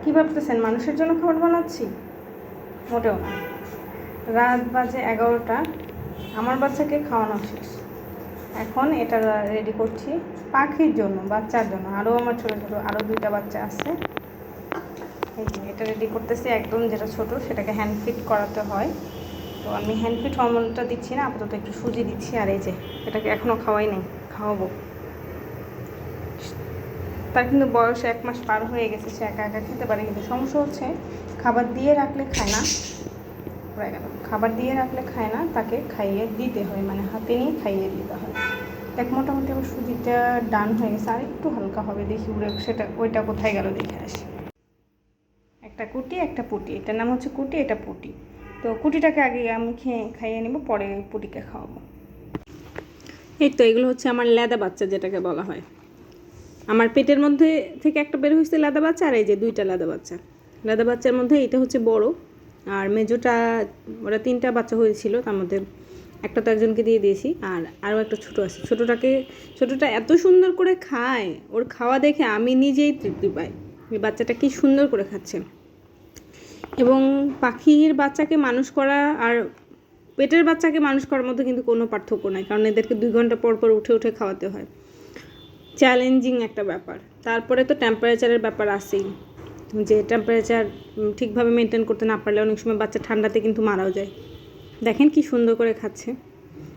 কী ভাবতেছেন মানুষের জন্য খাবার বানাচ্ছি? মোটেও না। রাত বাজে 11টা, আমার বাচ্চাকে খাওয়ানো শেষ। এখন এটা রেডি করছি পাখির জন্য, বাচ্চার জন্য। আরও আমার ছোটো ছোটো আরও 2টা বাচ্চা আছে। এই যে এটা রেডি করতেছি, একদম যেটা ছোট সেটাকে হ্যান্ড ফিট করাতে হয়। তো আমি হ্যান্ড ফিট হরমোনটা দিচ্ছি না, আপাতত একটু সুজি দিচ্ছি। আর এই যে এটাকে এখনও খাওয়াই নেই, খাওয়াবো। তার কিন্তু বয়স 1 মাস পার হয়ে গেছে, সে একা একা খেতে পারে, কিন্তু সমস্যা হচ্ছে খাবার দিয়ে রাখলে খায় না। পড়ে গেল। খাবার দিয়ে রাখলে খায় না, তাকে খাইয়ে দিতে হয়, মানে হাতে নিয়ে খাইয়ে দিতে হয়। দেখ মোটামুটি আমার সুজিটা ডান হয়ে গেছে, আর একটু হালকা হবে, দেখি উড়ে সেটা ওইটা কোথায় গেল দেখে আসি। একটা কুটি একটা পুটি, এটার নাম হচ্ছে কুটি, এটা পুটি। তো কুটিটাকে আগে আমি খাইয়ে নেব, পরে পুটিকে খাওয়াবো। এই তো এগুলো হচ্ছে আমার লেদা বাচ্চা যেটাকে বলা হয়। আমার পেটের মধ্যে থেকে একটা বের হয়েছে লেদা বাচ্চা, আর এই যে 2টা লেদা বাচ্চা। লেদা বাচ্চার মধ্যে এটা হচ্ছে বড়, আর মেজোটা ওরা 3টা বাচ্চা হয়েছিল, তার মধ্যে একটা তো একজনকে দিয়ে দিয়েছি, আর আরও একটা ছোটো আছে। ছোটোটা এত সুন্দর করে খায়, ওর খাওয়া দেখে আমি নিজেই তৃপ্তি পাই। এই বাচ্চাটা কি সুন্দর করে খাচ্ছে। এবং পাখির বাচ্চাকে মানুষ করা আর পেটের বাচ্চাকে মানুষ করার মধ্যে কিন্তু কোনো পার্থক্য নাই, কারণ এদেরকে 2 ঘন্টা পর পর উঠে উঠে খাওয়াতে হয়। চ্যালেঞ্জিং একটা ব্যাপার। তারপরে তো টেম্পারেচারের ব্যাপার আছেই, যে টেম্পারেচার ঠিকভাবে মেনটেন করতে না পারলে অনেক সময় বাচ্চা ঠান্ডাতে কিন্তু মারাও যায়। দেখেন কি সুন্দর করে খাচ্ছে,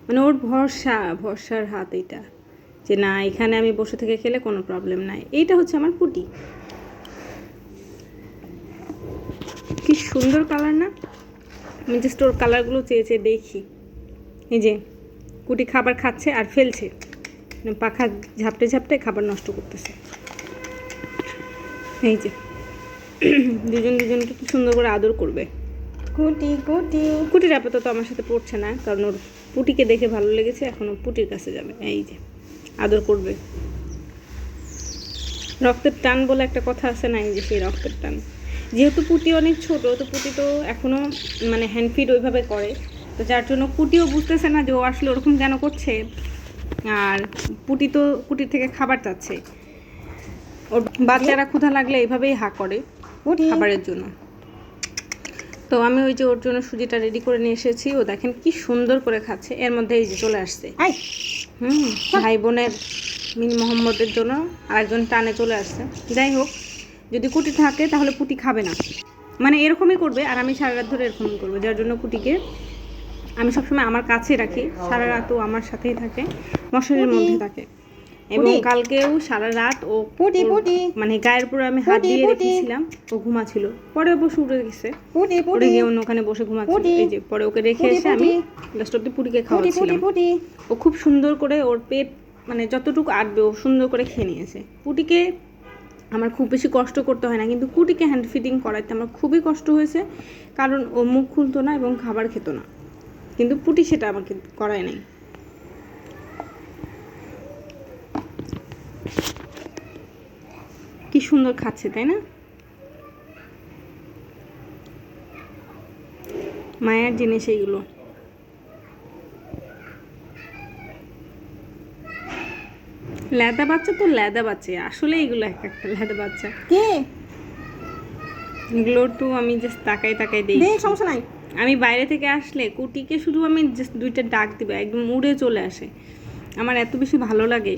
মানে ওর ভরসার হাত এইটা, যে না এখানে আমি বসে থেকে খেলে কোনো প্রবলেম নাই। এইটা হচ্ছে আমার পুটি। কি সুন্দর কালার না? আমি জাস্ট ওর কালারগুলো চেয়ে চেয়ে দেখি। এই যে কুটি খাবার খাচ্ছে আর ফেলছে, পাখা ঝাপটে ঝাপটে খাবার নষ্ট করতেছে। এই যে দুজনকে কি সুন্দর করে আদর করবে। কুটির আপাতত আমার সাথে পড়ছে না, কারণ ওর পুটিকে দেখে ভালো লেগেছে, এখন ও পুটির কাছে যাবে। এই যে আদর করবে। রক্তের টান বলে একটা কথা আছে না, এই যে সেই রক্তের টান। যেহেতু পুটি অনেক ছোট, তো পুটি তো এখনও মানে হ্যান্ড ফিড ওইভাবে করে, তো যার জন্য পুটিও বুঝতেছে না যে ও আসলে ওরকম কেন করছে। আর পুটির থেকে খাবার চাচ্ছে। ওর বাচ্চারা ক্ষুধা লাগলে এইভাবেই হা করে খাবারের জন্য। তো আমি ওই যে ওর জন্য সুজিটা রেডি করে নিয়ে এসেছি, ও দেখেন কি সুন্দর করে খাচ্ছে। এর মধ্যে এই যে চলে আসছে ভাই বোনের মিনি মোহাম্মদের জন্য আরেকজন টানে চলে আসছে। যাই হোক, যদি কুটি থাকে তাহলে পুটি খাবে না, মানে এরকমই করবে। আর আমি সারা রাত ধরে এরকমই করবো, যার জন্য কুটিকে আমি সবসময় আমার কাছে রাখি। সারা রাতও আমার সাথেই থাকে, মশারির মধ্যে থাকে। এবং কালকেও সারা রাত ও মানে গায়ের উপরে আমি হাত দিয়ে রেখেছিলাম, ও ঘুমাচ্ছিল। পরে অবশ্য উঠে গেছে, উঠে গিয়ে অন্য ওখানে বসে ঘুমাচ্ছিল। এই যে পরে ওকে রেখে এসে আমি লাস্ট অব্দি পুটিকে খাওয়াচ্ছিলাম। ও খুব সুন্দর করে ওর পেট মানে যতটুকু আটবে ও সুন্দর করে খেয়ে নিয়েছে। পুটিকে আমার খুব বেশি কষ্ট করতে হয় না, কিন্তু কুটিকে হ্যান্ড ফিডিং করাইতে আমার খুবই কষ্ট হয়েছে, কারণ ও মুখ খুলতো না এবং খাবার খেত না। কিন্তু পুটি সেটা আমাকে করায় নাই। কি সুন্দর খাচ্ছে, তাই না? মায়ের জিনিস এইগুলো। লেদা বাচ্চা তো লেদা বাচ্চা, আসলে এগুলো একটা লেদা বাচ্চা। কে এগুলোর তো আমি জাস্ট তাকাই দিই, সমস্যা নাই। আমি বাইরে থেকে আসলে কুটিকে শুধু আমি জাস্ট 2টা ডাক দিবে, একদম উড়ে চলে আসে। আমার এত বেশি ভালো লাগে।